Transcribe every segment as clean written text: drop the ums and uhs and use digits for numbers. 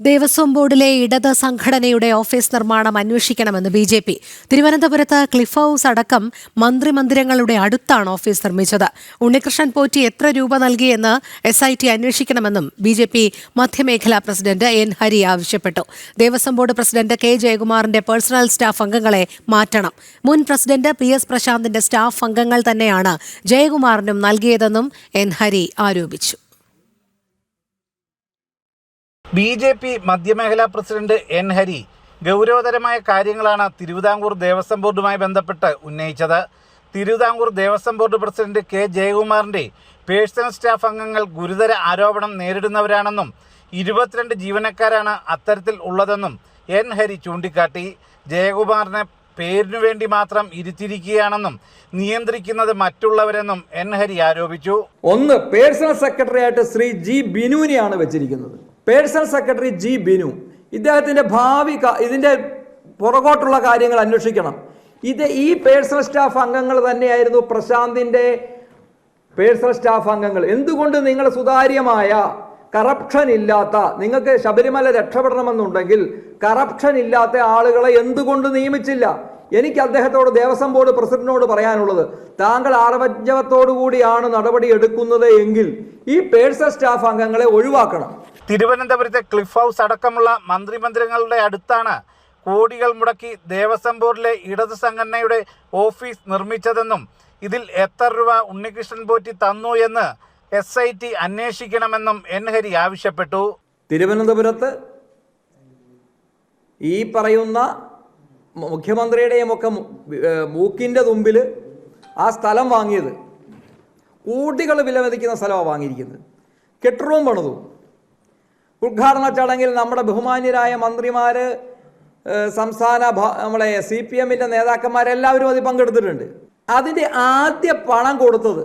ദേവസ്വം ബോർഡിലെ ഇടത് സംഘടനയുടെ ഓഫീസ് നിർമ്മാണം അന്വേഷിക്കണമെന്ന് ബി.ജെ.പി. തിരുവനന്തപുരത്ത് ക്ലിഫ് ഹൌസ് അടക്കം മന്ത്രിമന്ദിരങ്ങളുടെ അടുത്താണ് ഓഫീസ് നിർമ്മിച്ചത്. ഉണ്ണികൃഷ്ണൻ പോറ്റി എത്ര രൂപ നൽകിയെന്ന് SIT അന്വേഷിക്കണമെന്നും ബി.ജെ.പി. മധ്യമേഖലാ പ്രസിഡന്റ് N. ഹരി ആവശ്യപ്പെട്ടു. Devaswom board president K. ജയകുമാറിന്റെ പേഴ്സണൽ സ്റ്റാഫ് അംഗങ്ങളെ മാറ്റണം. മുൻ പ്രസിഡന്റ് PS പ്രശാന്തിന്റെ സ്റ്റാഫ് അംഗങ്ങൾ തന്നെയാണ് ജയകുമാറിനും നൽകിയതെന്നും N. ഹരി ആരോപിച്ചു. BJP മധ്യമേഖലാ പ്രസിഡന്റ് N. ഹരി ഗൗരവതരമായ കാര്യങ്ങളാണ് തിരുവിതാംകൂർ ദേവസ്വം ബോർഡുമായി ബന്ധപ്പെട്ട് ഉന്നയിച്ചത്. Thiruvithamkoor Devaswom board president K. ജയകുമാറിന്റെ പേഴ്സണൽ സ്റ്റാഫ് അംഗങ്ങൾ ഗുരുതര ആരോപണം നേരിടുന്നവരാണെന്നും 22 ജീവനക്കാരാണ് അത്തരത്തിൽ ഉള്ളതെന്നും N. ഹരി ചൂണ്ടിക്കാട്ടി. ജയകുമാറിനെ പേരിനു വേണ്ടി മാത്രം ഇരുത്തിയിരിക്കുകയാണെന്നും നിയന്ത്രിക്കുന്നത് മറ്റുള്ളവരെന്നും N. ഹരി ആരോപിച്ചു. ഒന്ന്, പേഴ്സണൽ സെക്രട്ടറി ആയിട്ട് ശ്രീ G. ബിനുവിനെയാണ് വെച്ചിരിക്കുന്നത്. Personal secretary G. ബിനു ഇദ്ദേഹത്തിൻ്റെ ഭാവി ഇതിൻ്റെ പുറകോട്ടുള്ള കാര്യങ്ങൾ അന്വേഷിക്കണം. ഈ പേഴ്സണൽ സ്റ്റാഫ് അംഗങ്ങൾ തന്നെയായിരുന്നു പ്രശാന്തിൻ്റെ പേഴ്സണൽ സ്റ്റാഫ് അംഗങ്ങൾ. എന്തുകൊണ്ട് നിങ്ങൾ സുതാര്യമായ കറപ്ഷൻ ഇല്ലാത്ത, നിങ്ങൾക്ക് ശബരിമല രക്ഷപ്പെടണമെന്നുണ്ടെങ്കിൽ കറപ്ഷൻ ഇല്ലാത്ത ആളുകളെ എന്തുകൊണ്ട് നിയമിച്ചില്ല? എനിക്ക് അദ്ദേഹത്തോട് ദേവസ്വം ബോർഡ് പ്രസിഡന്റിനോട് പറയാനുള്ളത്, താങ്കൾ ആർജവത്തോടു കൂടിയാണ് നടപടി എടുക്കുന്നത് എങ്കിൽ ഈ പേഴ്സണൽ സ്റ്റാഫ് അംഗങ്ങളെ ഒഴിവാക്കണം. തിരുവനന്തപുരത്തെ ക്ലിഫ് ഹൗസ് അടക്കമുള്ള മന്ത്രിമന്ദിരങ്ങളുടെ അടുത്താണ് കോടികൾ മുടക്കി ദേവസ്വം ബോർഡിലെ ഇടത് സംഘടനയുടെ ഓഫീസ് നിർമ്മിച്ചതെന്നും ഇതിൽ എത്ര രൂപ ഉണ്ണികൃഷ്ണൻ പോറ്റി തന്നു എന്ന് SIT അന്വേഷിക്കണമെന്നും N. ഹരി ആവശ്യപ്പെട്ടു. തിരുവനന്തപുരത്ത് ഈ പറയുന്ന മുഖ്യമന്ത്രിയുടെയും ഒക്കെ മൂക്കിൻ്റെ തുമ്പിൽ ആ സ്ഥലം വാങ്ങിയത്, കോടികൾ വിലമതിക്കുന്ന സ്ഥലമാണ് വാങ്ങിയിരിക്കുന്നത്. കെട്ടിടവും പണിതു. ഉദ്ഘാടന ചടങ്ങിൽ നമ്മുടെ ബഹുമാന്യരായ മന്ത്രിമാർ, സംസ്ഥാന നമ്മളെ CPM-ൻ്റെ നേതാക്കന്മാരെല്ലാവരും അതിൽ പങ്കെടുത്തിട്ടുണ്ട്. അതിൻ്റെ ആദ്യ പണം കൊടുത്തത്,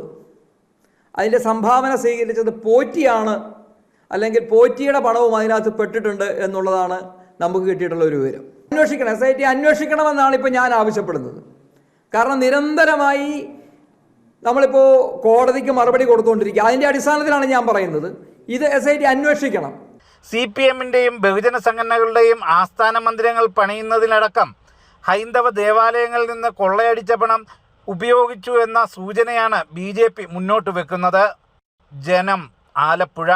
അതിൻ്റെ സംഭാവന സ്വീകരിച്ചത് പോറ്റിയാണ്, അല്ലെങ്കിൽ പോറ്റിയുടെ പണവും അതിനകത്ത് പെട്ടിട്ടുണ്ട് എന്നുള്ളതാണ് നമുക്ക് കിട്ടിയിട്ടുള്ള ഒരു വിവരം. അന്വേഷിക്കണം, SIT അന്വേഷിക്കണമെന്നാണ് ഇപ്പോൾ ഞാൻ ആവശ്യപ്പെടുന്നത്. കാരണം നിരന്തരമായി നമ്മളിപ്പോൾ കോടതിക്ക് മറുപടി കൊടുത്തുകൊണ്ടിരിക്കുക. അതിൻ്റെ അടിസ്ഥാനത്തിലാണ് ഞാൻ പറയുന്നത്, ഇത് SIT അന്വേഷിക്കണം. CPM-ൻ്റെയും ബഹുജന സംഘടനകളുടെയും ആസ്ഥാന മന്ദിരങ്ങൾ പണിയുന്നതിനടക്കം ഹൈന്ദവ ദേവാലയങ്ങളിൽ നിന്ന് കൊള്ളയടിച്ച പണം ഉപയോഗിച്ചു എന്ന സൂചനയാണ് BJP മുന്നോട്ട് വെക്കുന്നത്. ജനം, ആലപ്പുഴ.